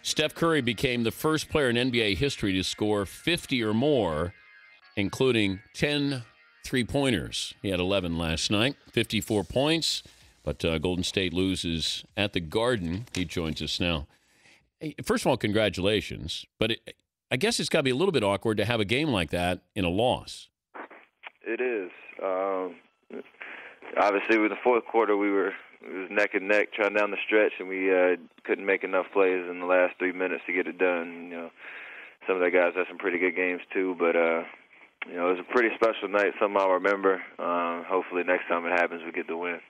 Steph Curry became the first player in NBA history to score 50 or more, including 10 three-pointers. He had 11 last night, 54 points, but Golden State loses at the Garden. He joins us now. First of all, congratulations, but I guess it's got to be a little bit awkward to have a game like that in a loss. It is. Obviously, with the fourth quarter, it was neck and neck trying down the stretch, and we couldn't make enough plays in the last 3 minutes to get it done. Some of the guys had some pretty good games too, but it was a pretty special night. Something I'll remember. Hopefully, next time it happens, we get the win.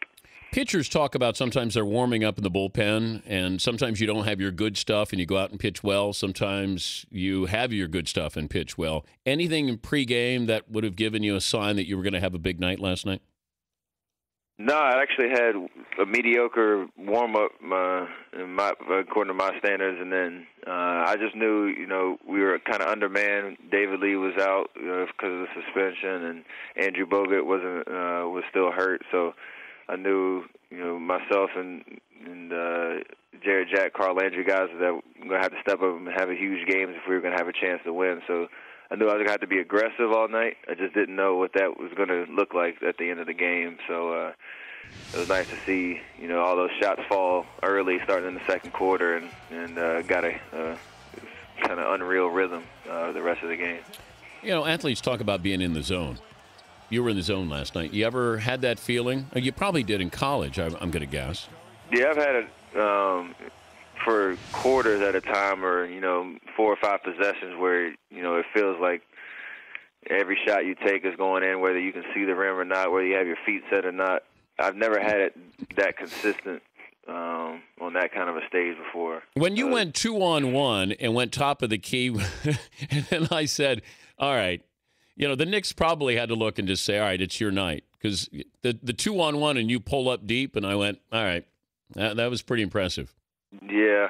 Pitchers talk about sometimes they're warming up in the bullpen, and sometimes you don't have your good stuff and you go out and pitch well. Sometimes you have your good stuff and pitch well. Anything in pregame that would have given you a sign that you were going to have a big night last night? No, I actually had a mediocre warm-up according to my standards, and then I just knew, we were kind of undermanned. David Lee was out because of the suspension, and Andrew Bogut was still hurt, so I knew, myself and Jared Jack, Carl Landry guys that were going to have to step up and have a huge game if we were going to have a chance to win. So I knew I was going to have to be aggressive all night. I just didn't know what that was going to look like at the end of the game. So it was nice to see, all those shots fall early, starting in the second quarter, and got a kind of unreal rhythm the rest of the game. Athletes talk about being in the zone. You were in the zone last night. You ever had that feeling? You probably did in college, I'm going to guess. Yeah, I've had it for quarters at a time, or 4 or 5 possessions where it feels like every shot you take is going in, whether you can see the rim or not, whether you have your feet set or not. I've never had it that consistent on that kind of a stage before. When you went 2-on-1 and went top of the key, and then I said, all right, the Knicks probably had to look and just say, all right, it's your night. Because the 2-on-1 and you pull up deep, and I went, all right, that was pretty impressive. Yeah,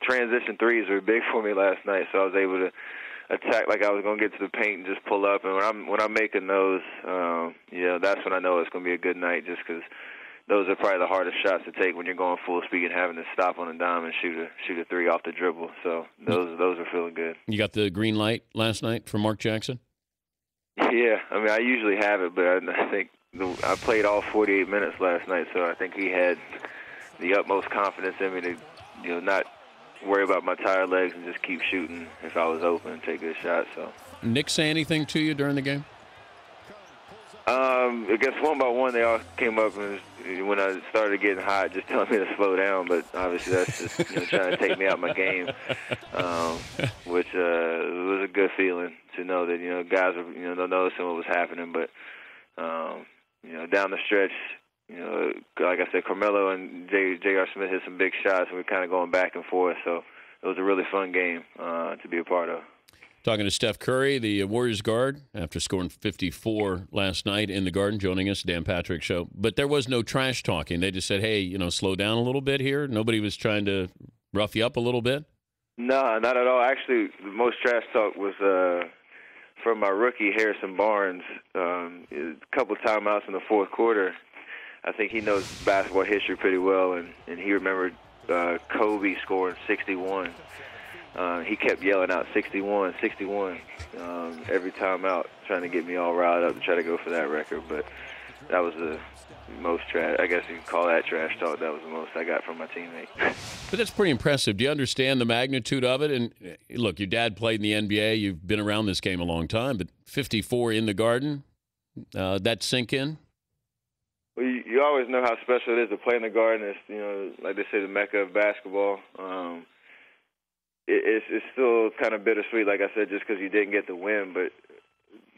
transition threes were big for me last night, so I was able to attack like I was going to get to the paint and just pull up. And when I'm making those, that's when I know it's going to be a good night, just because those are probably the hardest shots to take when you're going full speed and having to stop on a dime and shoot a three off the dribble. So those are feeling good. You got the green light last night from Mark Jackson? Yeah, I usually have it, but I think I played all 48 minutes last night, so I think he had the utmost confidence in me to, not worry about my tired legs and just keep shooting if I was open and take good shots. So, Nick say anything to you during the game? I guess one by one they all came up and when I started getting hot, just telling me to slow down. But obviously that's just trying to take me out of my game, which was a good feeling to know that guys were noticing what was happening. But down the stretch, like I said, Carmelo and J.R. Smith hit some big shots, and we were kind of going back and forth. So it was a really fun game to be a part of. Talking to Steph Curry, the Warriors guard, after scoring 54 last night in the Garden, joining us, Dan Patrick Show. But there was no trash talking. They just said, hey, slow down a little bit here. Nobody was trying to rough you up a little bit? No, not at all. Actually, the most trash talk was from my rookie, Harrison Barnes. A couple of timeouts in the fourth quarter. I think he knows basketball history pretty well, and he remembered Kobe scoring 61. He kept yelling out 61, 61 every time out, trying to get me all riled up to try to go for that record. But that was the most trash. I guess you could call that trash talk. That was the most I got from my teammate. But that's pretty impressive. Do you understand the magnitude of it? And look, your dad played in the NBA. You've been around this game a long time. But 54 in the Garden, that sink in? Well, you always know how special it is to play in the Garden. It's, like they say, the mecca of basketball. It's still kind of bittersweet, like I said, just because you didn't get the win. But,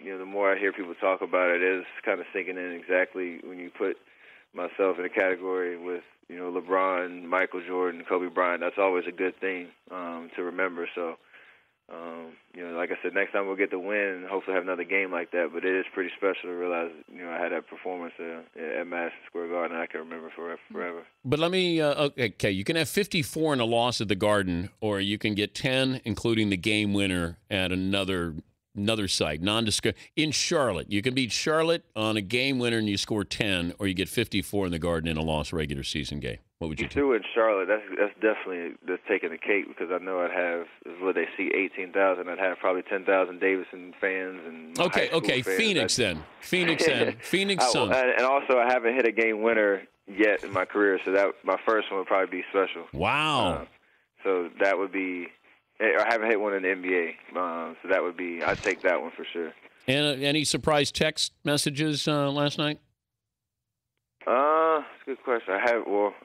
the more I hear people talk about it, it is kind of sinking in exactly when you put myself in a category with, LeBron, Michael Jordan, Kobe Bryant. That's always a good thing to remember. So, like I said, next time we'll get the win and hopefully have another game like that. But it is pretty special to realize, I had that performance at Madison Square Garden I can remember forever. But let me, okay, you can have 54 in a loss at the Garden, or you can get 10, including the game winner at another another site, in Charlotte. You can beat Charlotte on a game winner and you score 10, or you get 54 in the Garden in a lost regular season game. What would you do? In Charlotte, that's definitely taking the cake, because I know I'd have, what they see, 18,000. I'd have probably 10,000 Davidson fans and okay. Fans. Phoenix Suns. And also, I haven't hit a game winner yet in my career, so that my first one would probably be special. Wow. So that would be. I haven't hit one in the NBA, so that would be. I'd take that one for sure. And any surprise text messages last night? That's a good question. I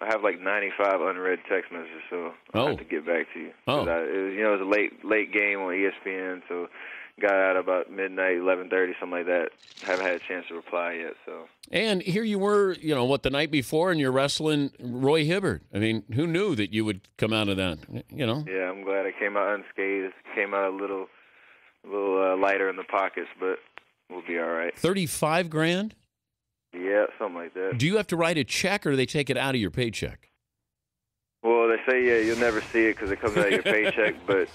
have like 95 unread text messages, so I'll have to get back to you. It was a late game on ESPN, so got out about midnight, 11:30, something like that. Haven't had a chance to reply yet. So. And here you were, the night before, and you're wrestling Roy Hibbert. I mean, who knew that you would come out of that? Yeah, I'm glad I came out unscathed. Came out a little lighter in the pockets, but we'll be all right. 35 grand? Yeah, something like that. Do you have to write a check, or do they take it out of your paycheck? Well, they say you'll never see it because it comes out of your paycheck, but.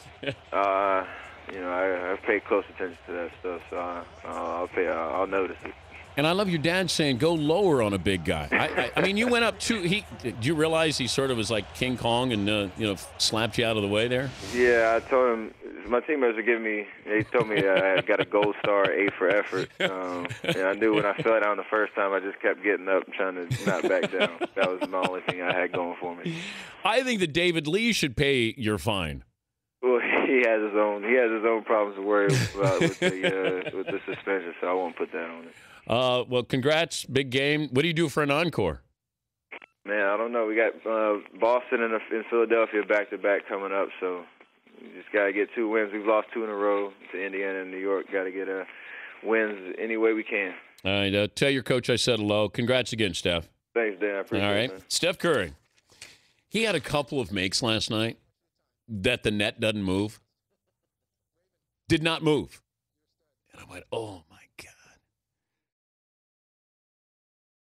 I pay close attention to that stuff, so I'll notice it. And I love your dad saying, go lower on a big guy. I mean, you went up do you realize he sort of was like King Kong and, slapped you out of the way there? Yeah, I told him, my teammates they told me I got a gold star, A for effort. And I knew when I fell down the first time, I just kept getting up and trying to not back down. That was the only thing I had going for me. I think that David Lee should pay your fine. Well, he has his own problems to worry about with the suspension, so I won't put that on it. Well, congrats, big game. What do you do for an encore? Man, I don't know. We got Boston and Philadelphia back-to-back coming up, so we just got to get 2 wins. We've lost 2 in a row to Indiana and New York. Got to get wins any way we can. All right, tell your coach I said hello. Congrats again, Steph. Thanks, Dan. I appreciate it. All right, man. Steph Curry. He had a couple of makes last night that the net doesn't move. Did not move. And I went, oh,